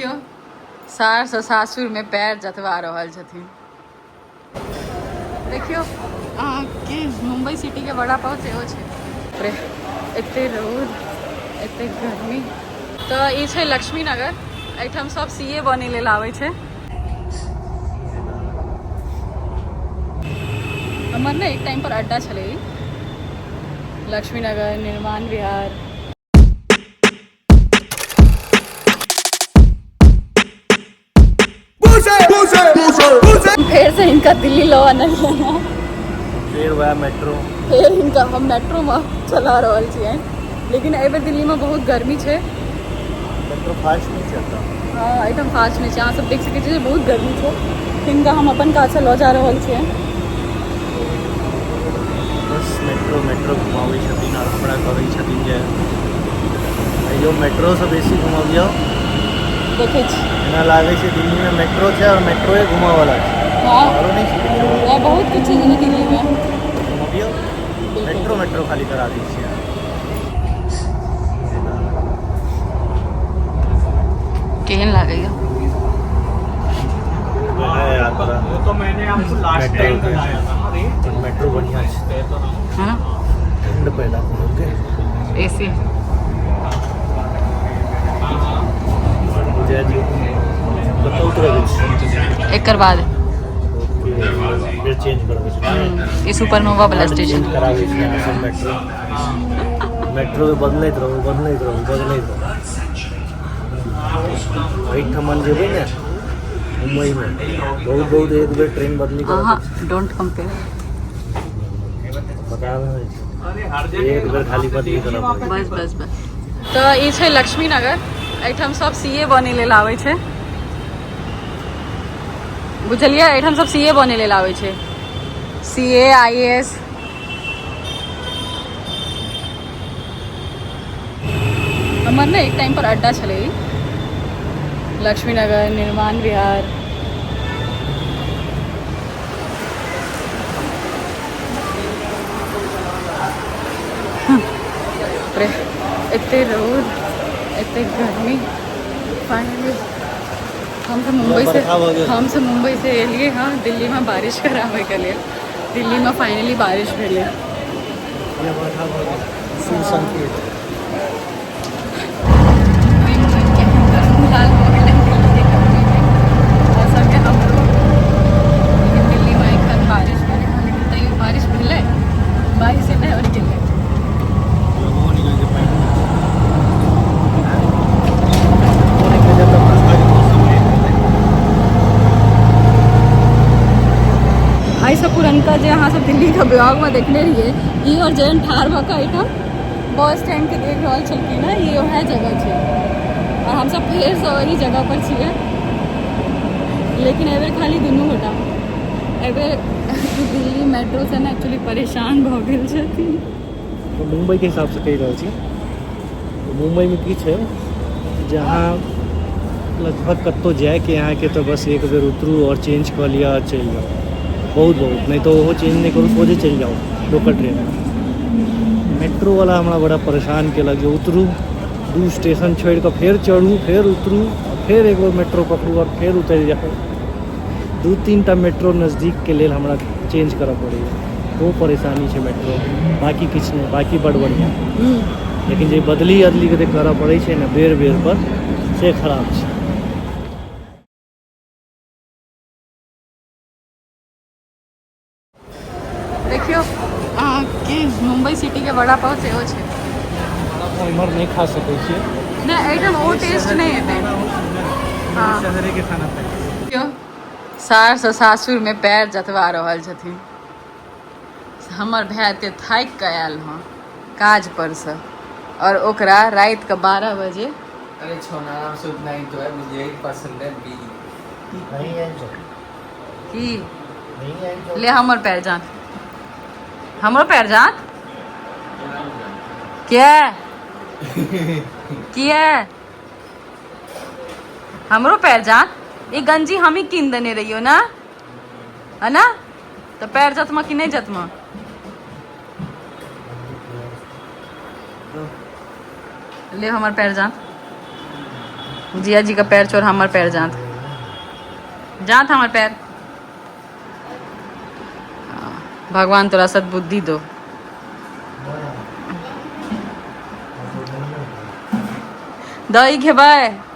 सास और सासुर में पैर जतवा रहल छथिन। देखियो अहाँके मुंबई सिटी के वड़ा पाव सेहो छै। एते रौद एते गर्मी। तो ई छै लक्ष्मी नगर। एहिठाम सब सीए बने लेल आबै छै। हमर ने एक टाइम पर अड्डा छलै लक्ष्मी नगर निर्माण विहार। फिर से इनका दिल्ली लो आना फिर वह मेट्रो फिर इनका हम मेट्रो में चला रहल छियै। लेकिन एहि बेर दिल्ली में बहुत गर्मी छै। मेट्रो फास्ट नहीं चलता। हाँ एकदम फास्ट नहीं छै। अहाँ सब देख सकै छियै बहुत गर्मी छै। इनका हम अपन काज से लऽ जा रहल छियै। बस मेट्रो मेट्रो घुमाबै छथिन और हमरा कहै छथिन जे अइयो मेट्रो से बेसी घुमाबियो। देखै छी एना लागै छै दिल्ली में मेट्रो छै और मेट्रोए घुमावला छै। हाँ और नहीं छै बहुत कुछ चीज है दिल्ली में। घुमाबियो मेट्रो मेट्रो खाली करा दै छियै। केहन लागैया? वो तो मैंने आपको लास्ट टाइम बताया था। मेट्रो बढ़िया है ना? ठंड पैदा करोगे एसी जय जी बताओ तो एकर बाद फिर चेंज करबै ई सुपरनोवा वाला स्टेशन कराबै छै सब मेट्रो मेट्रो के बदलैत रहू एहिठमन जेबै ने मुंबई में बहुत एक बेर ट्रेन बदली डोंट कंपेयर बता एक बेर खाली बदली करब बस तो ई छै लक्ष्मी नगर। एहिठाम सब सीए बने लेल आबै छै। बुझलियै एहिठाम सब सीए बने लेल आबै छै। CA IAS. हमर ने एक टाइम पर अड्डा छलै लक्ष्मी नगर निर्माण विहार। एते रौद एते गर्मी। फाइनली हम सब मुंबई से एलिए हाँ दिल्ली में बारिश कराबे के लिए। दिल्ली में फाइनली बारिश भेलै। पुरनका जो अहाँ सब दिल्ली के ब्लॉग में देखने रहिए ई और जैन ठार भऽ कऽ एहिठाम बस स्टैंड के देख रहल छलखिन हँ। ये वह जगह छै और हम सब फेर से वही जगह पर छियै। लेकिन एहिबेर खाली दुनू गोटा एहिबेर दिल्ली मेट्रो से ना एक्चुअली परेशान भऽ गेल छथिन। तो मुंबई के हिसाब से कहि रहल छी तो मुंबई में की छै जहाँ लगभग कतौ जाए के यहाँ के तो बस एक बेर उतरू और चेंज कऽ लिअ चलि जाओ। बहुत नहीं तो वो चेंज नहीं करूँ सोझे चल जाओ लोकल ट्रेन। मेट्रो वाला हमारा बड़ा परेशान केलक जो उतरू 2 स्टेशन छोड़ कर फिर चढ़ू फिर उतरू फिर एक बार मेट्रो पकड़ू और फिर उतर जाओ। 2-3 टा मेट्रो नज़दीक के लिए हमारा चेंज करऽ पड़ेगा। वो परेशानी है मेट्रो बाकी किछु नहीं बाकी बड़ बढ़िया। लेकिन जो बदली अदली के करऽ पड़े छै ना बेर पर से खराब छै। देखियो अहाँके मुंबई सिटी के वड़ा पाव सेहो छै। इमहर नहीं खा सकै छियै नहीं एहिठाम ओ टेस्ट नहीं हेतै। हाँ शहरे के खाना क्यों सास और सासुर में पैर जतवा रहल छथिन। हमर भाय ते थाकि कऽ आयल हँ काज पर से और ओकरा रात के 12 बजे। अरे छोना आराम से उतना ही तो है मुझे यही पसंद है बी नहीं है जो की नहीं है जो ले हमर पैर जान हमरो पैर जान क्या किया हमरो पैर जान ये गंजी हम ही कीन देने रहियो ना है ना तो पैर जतमा कि नहीं जतमा ले हमार पैर जान जिया जी का पैर चोर हमार पैर जात जात हमार पैर। भगवान तोरा सद्बुद्धि दो। दही खेबै।